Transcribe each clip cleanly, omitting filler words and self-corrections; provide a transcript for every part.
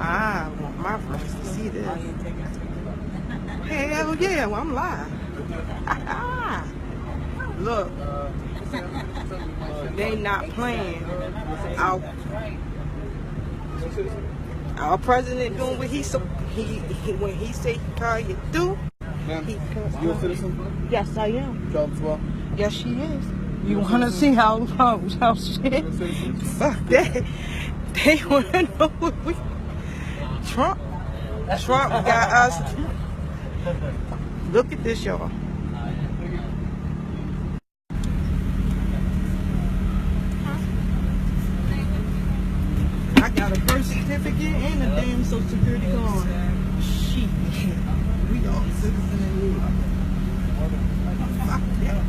I want my friends to see this. Hell yeah, well, I'm live. Look, they not playing. Our president doing what he when he say he call you through. You a citizen? Yes, I am. Job as well? Yes, she is. You want to see how shit? Fuck that. They want to know what we. Trump got us. Look at this, y'all. I got a birth certificate and a damn social security card. Shit. We all citizens in here. Fuck that.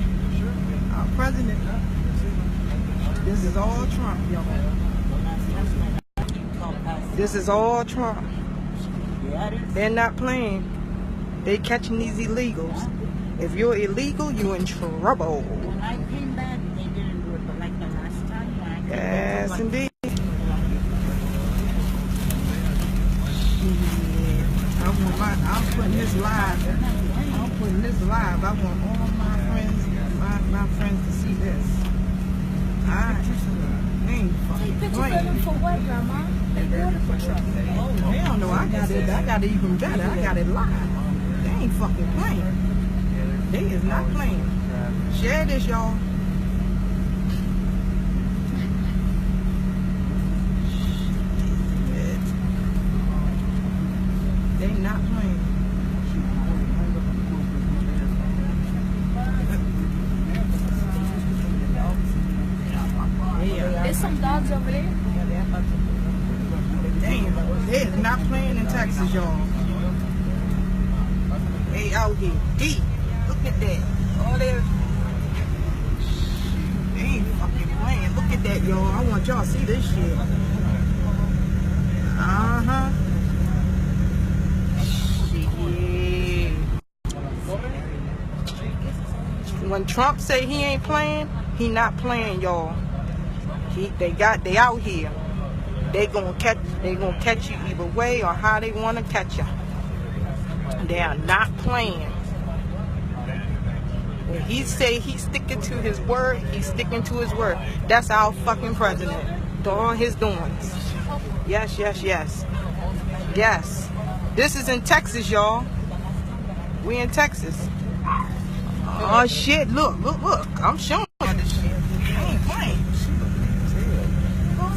Our president. This is all Trump, y'all. This is all Trump. They're not playing. They catching these illegals. If you're illegal, you're in trouble. When I came back, they didn't do it, but like the last time, Yes, indeed. I'm putting this live. I'm putting this live. I want all my friends to see this. They ain't fucking playing. for what, Grandma? They ordered for Trump. Oh, hell no, I got it even better. I got it live. They ain't fucking playing. They is not playing. Share this, y'all. They not playing. There's some dogs over there. Damn, they is not playing in Texas, y'all. They out here deep. Look at that. All there. They ain't fucking playing. Look at that, y'all. I want y'all to see this shit. Uh-huh. Shit. When Trump say he ain't playing, he not playing, y'all. They out here. They gonna catch you either way or how they want to catch you. They are not playing. When he say he's sticking to his word, he's sticking to his word. That's our fucking president. All his doings. Yes, yes, yes. Yes. This is in Texas, y'all. We in Texas. Oh shit, look. I'm showing you this shit. They ain't playing.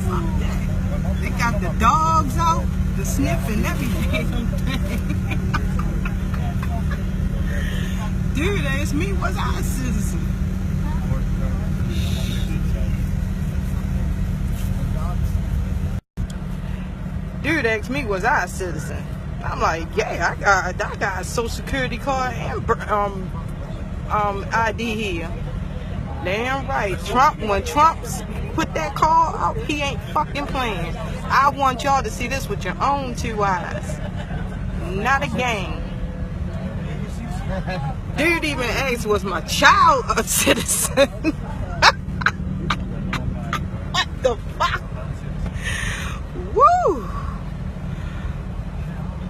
Fuck that. They got the dogs out, the sniff and everything. Dude, ask me, was I a citizen? Dude asked me, was I a citizen? I'm like, yeah, I got a social security card and ID here. Damn right. When Trump put that call out, he ain't fucking playing. I want y'all to see this with your own two eyes. Not a game. Dude even asked, was my child a citizen? What the fuck? Woo!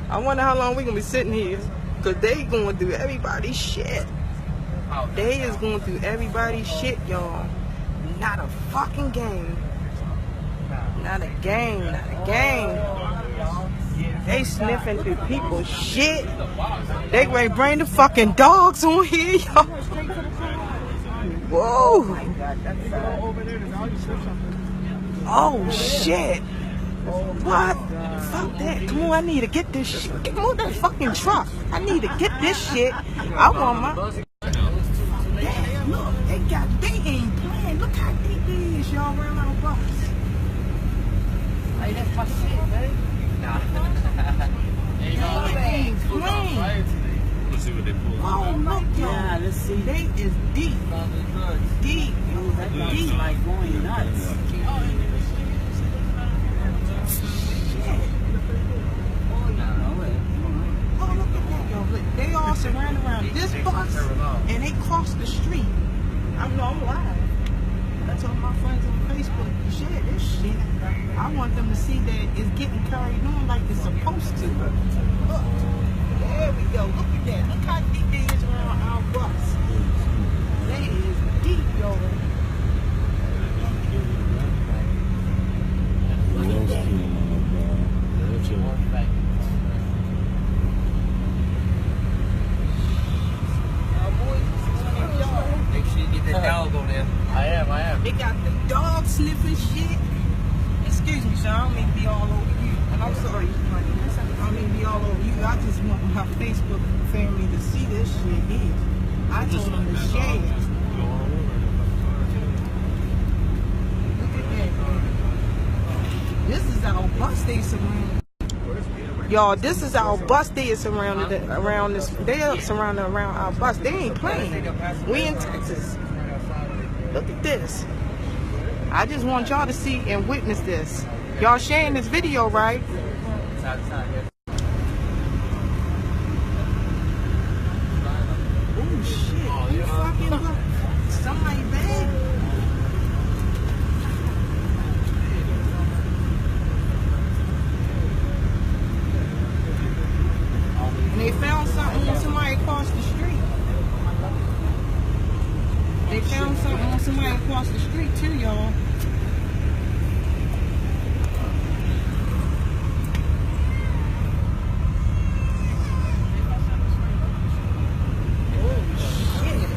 I wonder how long we gonna be sitting here, cause they going through everybody's shit. They is going through everybody's shit, y'all. Not a fucking game. Not a game. Not a game. They sniffing through people's shit. They ready to bring the fucking dogs on here, y'all. Whoa. Oh shit. What? Fuck that. Come on, I need to get this shit. Get on that fucking truck. I need to get this shit. I want my... Damn, look. They ain't playing. Look how deep it is, y'all. We're on a bus. Like that's my shit, baby. They ain't playing. Let's see what they pull. Oh, look, y'all. Yeah, let's see. They is deep. Deep. Deep. Like going nuts. They all surround around this bus and they cross the street. I know I'm live. I told my friends on Facebook, share this shit. I want them to see that it's getting carried on like it's supposed to. Look, there we go. Look at that. Look how deep it is around our bus. That is deep, y'all. Make sure you get that dog on there. I am. They got the dog sniffing shit. Excuse me, sir. I don't mean to be all over you. And I'm sorry, honey. I don't mean to be all over you. I just want my Facebook family to see this shit here. I told them to share it. Look at that, man. This is our bus they surrounded. Y'all, this is our bus. They are surrounded around this. They are surrounded around our bus. They ain't playing. We in Texas. Look at this. I just want y'all to see and witness this. Y'all sharing this video, right? Oh shit! You fucking somebody bad. And they found something on somebody across the street. They found something on somebody across the street too, y'all. Oh shit!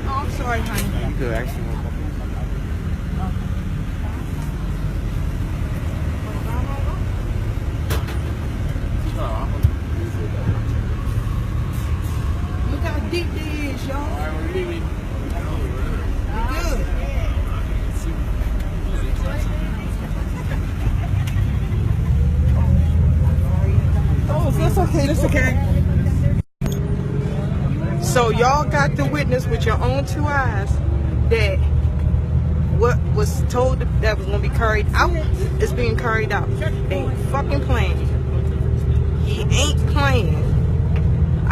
Oh, I'm sorry, honey. You could actually walk up. Look how deep it is, y'all. We good. Oh, that's okay. That's okay. So y'all got to witness with your own two eyes that what was told that was going to be carried out is being carried out. They ain't fucking playing. He ain't playing.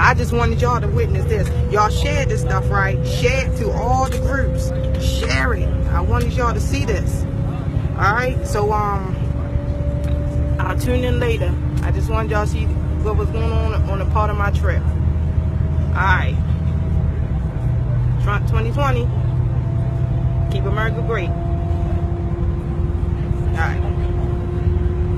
I just wanted y'all to witness this. Y'all share this stuff, right? Share it to all the groups. Share it. I wanted y'all to see this. Alright? So, I'll tune in later. I just wanted y'all to see what was going on a part of my trip. Alright. Trump 2020. Keep America great. Alright.